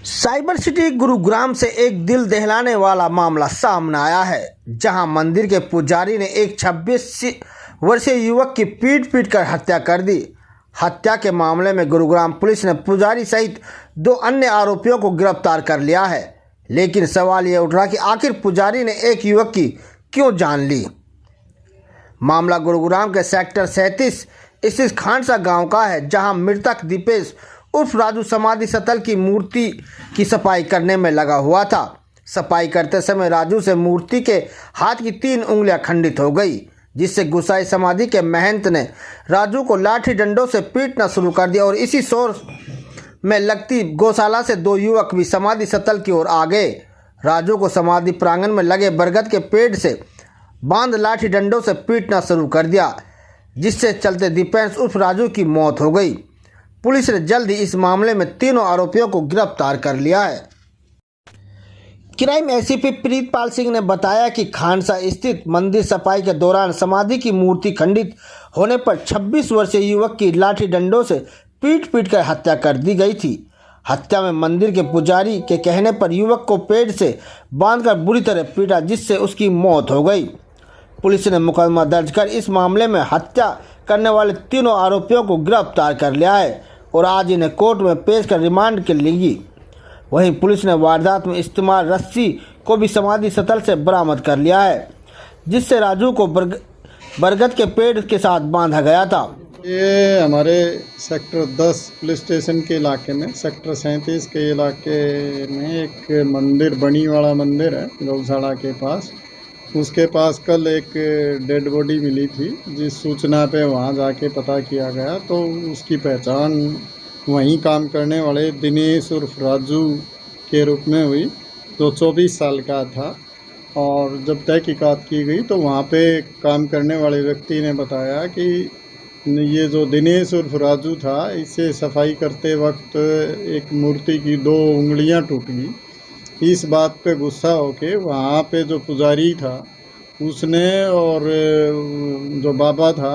Cyber city Gurugram से एक दिल दहलाने वाला मामला सामने आया है, जहां मंदिर के पुजारी ने एक 26 वर्षीय युवक की पीट कर हत्या कर दी। हत्या के मामले में गुरुग्राम पुलिस ने पुजारी सहित 2 अन्य आरोपियों को गिरफ्तार कर लिया है, लेकिन सवाल ये उठ रहा कि आखिर पुजारी ने एक युवक की क्यों जान ली। मामला गुरुग्राम के सेक्टर 37 स्थित खानसा गांव का है, जहां मृतक दीपेश उर्फ राजू समाधि स्थल की मूर्ति की सफाई करने में लगा हुआ था। सफाई करते समय राजू से मूर्ति के हाथ की 3 उंगलियां खंडित हो गई, जिससे गुस्साए समाधि के महंत ने राजू को लाठी डंडों से पीटना शुरू कर दिया और इसी शोर में लगती गौशाला से 2 युवक भी समाधि स्थल की ओर आ गए। राजू को समाधि प्रांगण में लगे बरगद के पेड़ से बांध लाठी डंडों से पीटना शुरू कर दिया, जिससे चलते दीपेश उर्फ राजू की मौत हो गई। पुलिस ने जल्द ही इस मामले में तीनों आरोपियों को गिरफ्तार कर लिया है। क्राइम एसीपी प्रीतपाल सिंह ने बताया कि खानसा स्थित मंदिर सफाई के दौरान समाधि की मूर्ति खंडित होने पर 26 वर्षीय युवक की लाठी डंडों से पीट कर हत्या कर दी गई थी। हत्या में मंदिर के पुजारी के कहने पर युवक को पेड़ से बांधकर बुरी तरह पीटा, जिससे उसकी मौत हो गई। पुलिस ने मुकदमा दर्ज कर इस मामले में हत्या करने वाले तीनों आरोपियों को गिरफ्तार कर लिया है और आज इन्हें कोर्ट में पेश कर रिमांड के लिए। वहीं पुलिस ने वारदात में इस्तेमाल रस्सी को भी समाधि स्थल से बरामद कर लिया है, जिससे राजू को बरगद के पेड़ के साथ बांधा गया था। ये हमारे सेक्टर 10 पुलिस स्टेशन के इलाके में सेक्टर 37 के इलाके में एक मंदिर बनी वाला मंदिर है गौशाला के पास। उसके पास कल एक डेड बॉडी मिली थी, जिस सूचना पे वहाँ जाके पता किया गया तो उसकी पहचान वहीं काम करने वाले दिनेश उर्फ राजू के रूप में हुई, जो 24 साल का था। और जब तहकीकात की गई तो वहाँ पे काम करने वाले व्यक्ति ने बताया कि ये जो दिनेश उर्फ राजू था, इसे सफाई करते वक्त एक मूर्ति की 2 उंगलियां टूट गई। इस बात पे गुस्सा होके वहाँ पे जो पुजारी था उसने और जो बाबा था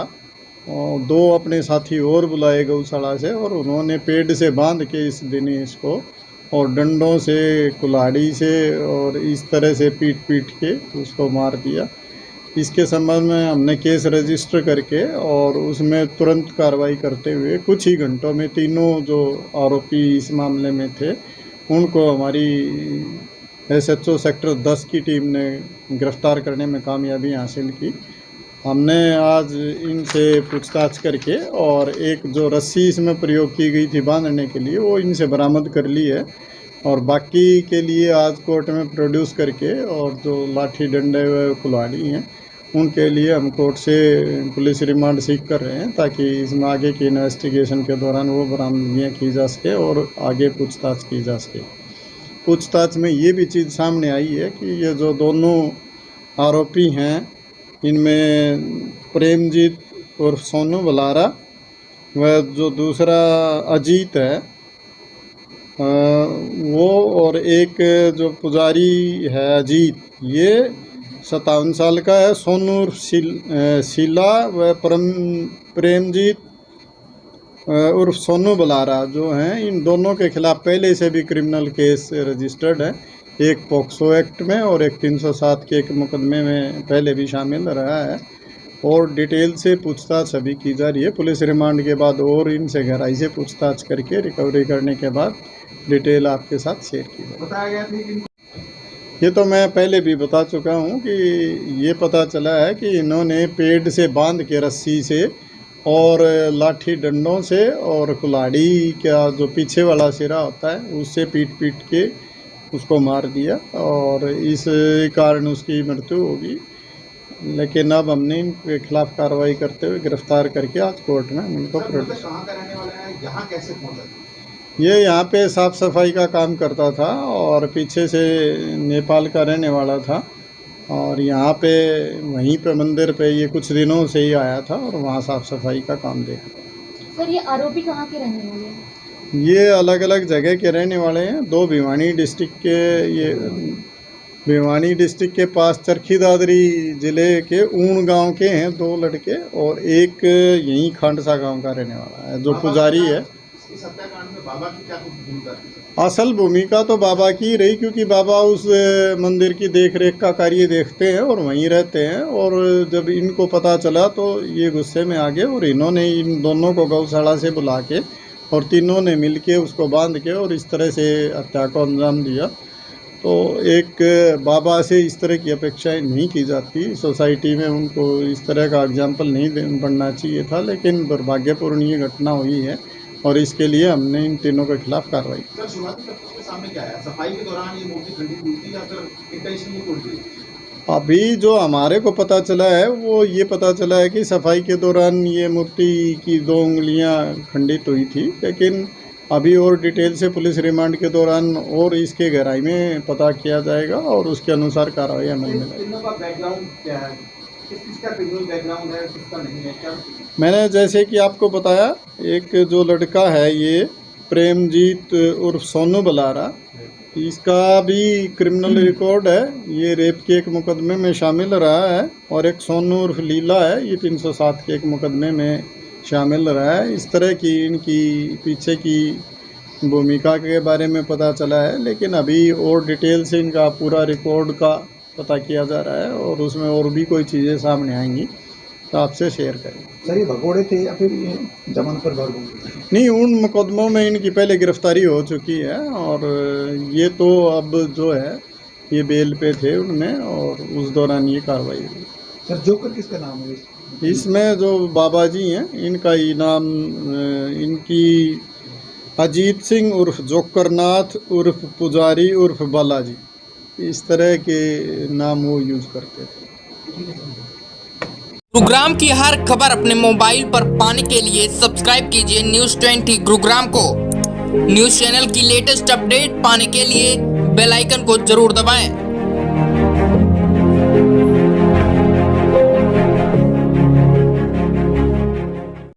2 अपने साथी और बुलाए गौशाला से, और उन्होंने पेड़ से बांध के इस दिनेश को और डंडों से, कुल्हाड़ी से और इस तरह से पीट के उसको मार दिया। इसके संबंध में हमने केस रजिस्टर करके और उसमें तुरंत कार्रवाई करते हुए कुछ ही घंटों में तीनों जो आरोपी इस मामले में थे उनको हमारी SHO सेक्टर 10 की टीम ने गिरफ्तार करने में कामयाबी हासिल की। हमने आज इनसे पूछताछ करके और एक जो रस्सी इसमें प्रयोग की गई थी बांधने के लिए, वो इनसे बरामद कर ली है और बाकी के लिए आज कोर्ट में प्रोड्यूस करके और जो लाठी डंडे व कुल्हाड़ी हैं उनके लिए हम कोर्ट से पुलिस रिमांड सीख कर रहे हैं, ताकि इसमें आगे की इन्वेस्टिगेशन के दौरान वो बरामदगियाँ की जा सके और आगे पूछताछ की जा सके। पूछताछ में ये भी चीज़ सामने आई है कि ये जो दोनों आरोपी हैं, इनमें प्रेमजीत और सोनू बलारा व जो दूसरा अजीत है वो, और एक जो पुजारी है अजीत, ये 57 साल का है। सोनू शीला व प्रेमजीत उर्फ सोनू बलारा जो हैं, इन दोनों के खिलाफ पहले से भी क्रिमिनल केस रजिस्टर्ड है, एक पॉक्सो एक्ट में और एक 307 के एक मुकदमे में पहले भी शामिल रहा है। और डिटेल से पूछताछ अभी की जा रही है। पुलिस रिमांड के बाद और इनसे गहराई से पूछताछ करके रिकवरी करने के बाद डिटेल आपके साथ शेयर की जाए। बताया गया था ये तो मैं पहले भी बता चुका हूँ कि ये पता चला है कि इन्होंने पेड़ से बांध के रस्सी से और लाठी डंडों से और कुल्हाड़ी का जो पीछे वाला सिरा होता है उससे पीट के उसको मार दिया और इस कारण उसकी मृत्यु होगी। लेकिन अब हमने इनके खिलाफ कार्रवाई करते हुए गिरफ्तार करके आज कोर्ट में उनको ये यहाँ पे साफ़ सफाई का काम करता था और पीछे से नेपाल का रहने वाला था और यहाँ पे वहीं पे मंदिर पे ये कुछ दिनों से ही आया था और वहाँ साफ़ सफाई का काम देखा। सर, ये आरोपी कहाँ के रहने वाले हैं? ये अलग अलग जगह के रहने वाले हैं। 2 भिवानी डिस्ट्रिक्ट के, ये भिवानी डिस्ट्रिक्ट के पास चरखी दादरी ज़िले के ऊन गांव के हैं 2 लड़के, और एक यहीं खानसा गांव का रहने वाला है जो पुजारी है। इस हत्याकांड में बाबा की क्या भूमिका थी? असल भूमिका तो बाबा की रही, क्योंकि बाबा उस मंदिर की देख रेख का कार्य देखते हैं और वहीं रहते हैं। और जब इनको पता चला तो ये गुस्से में आ गए और इन्होंने इन दोनों को गौशाला से बुला के और तीनों ने मिलके उसको बांध के और इस तरह से हत्या को अंजाम दिया। तो एक बाबा से इस तरह की अपेक्षाएं नहीं की जाती, सोसाइटी में उनको इस तरह का एग्जाम्पल नहीं बनना चाहिए था, लेकिन दुर्भाग्यपूर्ण ये घटना हुई है और इसके लिए हमने इन तीनों के खिलाफ कार्रवाई की। सर, शुरुआती तथ्यों के सामने क्या है? सफाई के दौरान ये मूर्ति खंडित हुई थी या फिर इंटेंशनली तोड़ दी? अभी जो हमारे को पता चला है वो ये पता चला है कि सफाई के दौरान ये मूर्ति की 2 उंगलियां खंडित हुई थी, लेकिन अभी और डिटेल से पुलिस रिमांड के दौरान और इसके गहराई में पता किया जाएगा और उसके अनुसार कार्रवाई अमल में लाएगी। तीनों का बैकग्राउंड क्या है? किसका क्रिमिनल बैकग्राउंड है, किसका नहीं है? क्या मैंने जैसे कि आपको बताया, एक जो लड़का है ये प्रेमजीत उर्फ सोनू बलारा, इसका भी क्रिमिनल रिकॉर्ड है, ये रेप के एक मुकदमे में शामिल रहा है। और एक सोनू उर्फ लीला है, ये 307 के एक मुकदमे में शामिल रहा है। इस तरह की इनकी पीछे की भूमिका के बारे में पता चला है, लेकिन अभी और डिटेल से इनका पूरा रिकॉर्ड का पता किया जा रहा है और उसमें और भी कोई चीज़ें सामने आएंगी तो आपसे शेयर करेंगे। सर ये भगोड़े थे या फिर ये जमानत पर बाहर घूम रहे थे? नहीं, उन मुकदमों में इनकी पहले गिरफ्तारी हो चुकी है और ये तो अब जो है ये बेल पे थे उनमें और उस दौरान ये कार्रवाई हुई। सर जोकर किसका नाम है? इसमें जो बाबा जी हैं इनका इनाम इनकी अजीत सिंह उर्फ जोकरनाथ उर्फ पुजारी उर्फ बालाजी, इस तरह के नाम वो यूज करते थे। गुरुग्राम की हर खबर अपने मोबाइल पर पाने के लिए सब्सक्राइब कीजिए न्यूज़ 20 गुरुग्राम को। न्यूज़ चैनल की लेटेस्ट अपडेट पाने के लिए बेल आइकन को जरूर दबाएं।